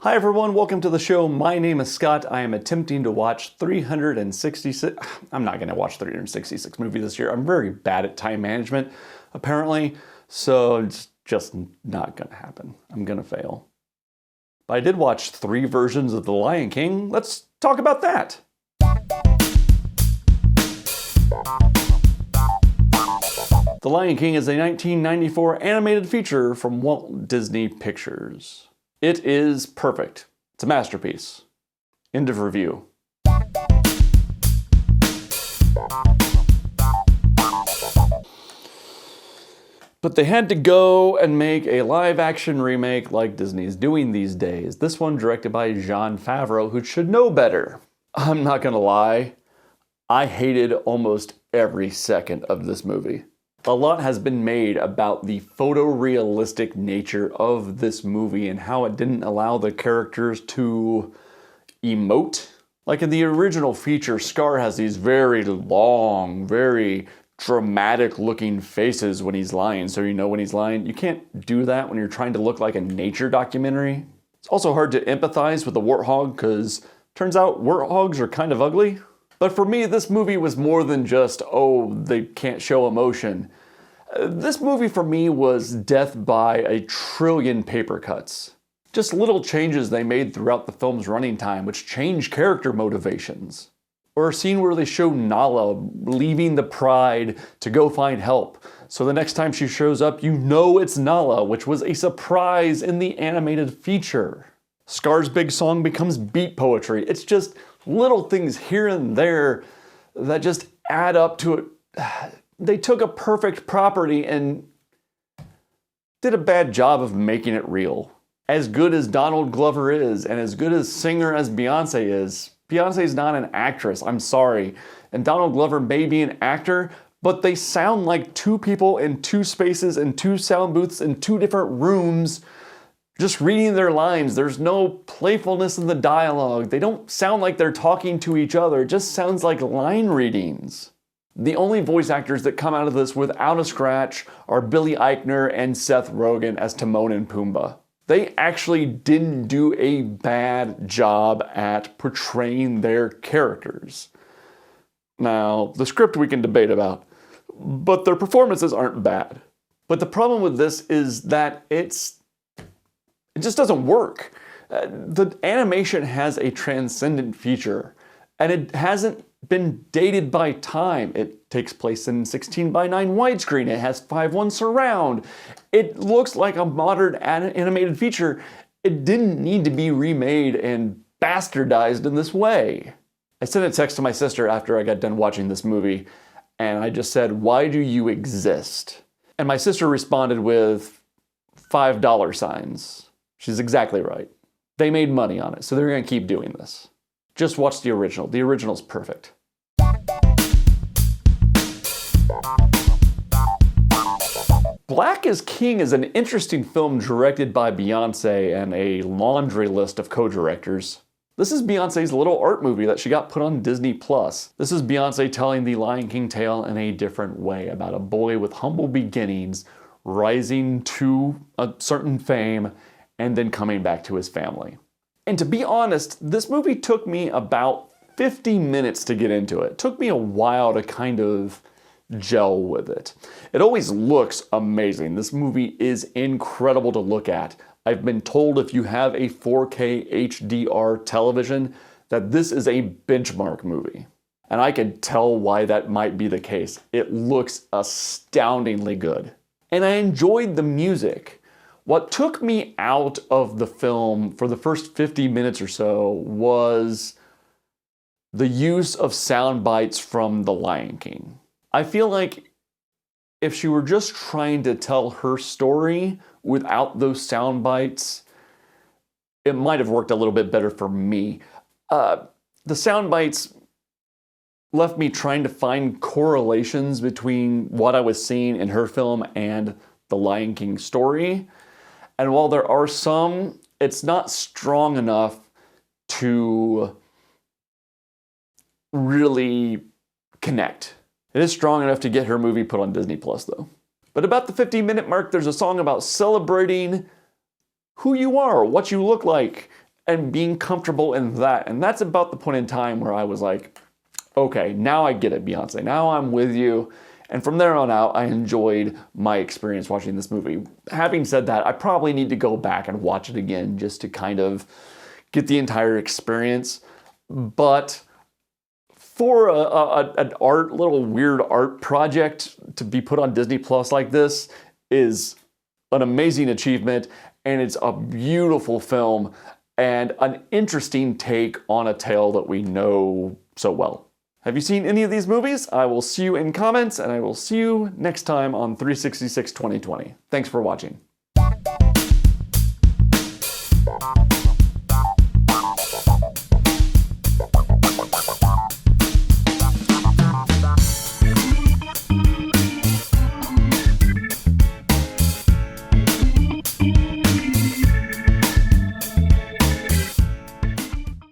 Hi everyone, welcome to the show. My name is Scott. I am attempting to watch 366. I'm not going to watch 366 movies this year. I'm very bad at time management, apparently. So it's just not going to happen. I'm going to fail. But I did watch 3 versions of The Lion King. Let's talk about that. The Lion King is a 1994 animated feature from Walt Disney Pictures. It is perfect. It's a masterpiece. End of review. But they had to go and make a live-action remake like Disney's doing these days. This one directed by Jon Favreau, who should know better. I'm not gonna lie, I hated almost every second of this movie. A lot has been made about the photorealistic nature of this movie and how it didn't allow the characters to emote. Like in the original feature, Scar has these very long, very dramatic looking faces when he's lying, so you know when he's lying. You can't do that when you're trying to look like a nature documentary. It's also hard to empathize with the warthog because turns out warthogs are kind of ugly. But for me, this movie was more than just, oh, they can't show emotion. This movie for me was death by a trillion paper cuts. Just little changes they made throughout the film's running time which change character motivations. Or a scene where they show Nala leaving the Pride to go find help. So the next time she shows up, you know it's Nala, which was a surprise in the animated feature. Scar's big song becomes beat poetry. It's just little things here and there that just add up to it. They took a perfect property and did a bad job of making it real. As good as Donald Glover is, and as good a singer as Beyonce is, Beyonce's not an actress, I'm sorry. And Donald Glover may be an actor, but they sound like 2 people in 2 spaces and 2 sound booths in 2 different rooms just reading their lines. There's no playfulness in the dialogue. They don't sound like they're talking to each other. It just sounds like line readings. The only voice actors that come out of this without a scratch are Billy Eichner and Seth Rogen as Timon and Pumbaa. They actually didn't do a bad job at portraying their characters. Now, the script we can debate about, but their performances aren't bad. But the problem with this is that it just doesn't work. The animation has a transcendent feature, and it hasn't been dated by time. It takes place in 16:9 widescreen. It has 5:1 surround. It looks like a modern animated feature. It didn't need to be remade and bastardized in this way. I sent a text to my sister after I got done watching this movie, and I just said, "Why do you exist?" And my sister responded with $5 signs. She's exactly right. They made money on it, so they're gonna keep doing this. Just watch the original. The original's perfect. Black is King is an interesting film directed by Beyonce and a laundry list of co-directors. This is Beyonce's little art movie that she got put on Disney+. This is Beyonce telling the Lion King tale in a different way about a boy with humble beginnings rising to a certain fame and then coming back to his family. And to be honest, this movie took me about 50 minutes to get into it. It took me a while to kind of gel with it. It always looks amazing. This movie is incredible to look at. I've been told if you have a 4K HDR television that this is a benchmark movie. And I can tell why that might be the case. It looks astoundingly good. And I enjoyed the music. What took me out of the film for the first 50 minutes or so was the use of sound bites from The Lion King. I feel like if she were just trying to tell her story without those sound bites, it might have worked a little bit better for me. The sound bites left me trying to find correlations between what I was seeing in her film and the Lion King story. And while there are some, it's not strong enough to really connect. It is strong enough to get her movie put on Disney Plus though. But about the 15-minute mark, there's a song about celebrating who you are, what you look like, and being comfortable in that. And that's about the point in time where I was like, okay, now I get it, Beyonce. Now I'm with you. And from there on out, I enjoyed my experience watching this movie. Having said that, I probably need to go back and watch it again just to kind of get the entire experience. But for an little weird art project to be put on Disney Plus like this is an amazing achievement, and it's a beautiful film and an interesting take on a tale that we know so well. Have you seen any of these movies? I will see you in comments, and I will see you next time on 366 2020. Thanks for watching.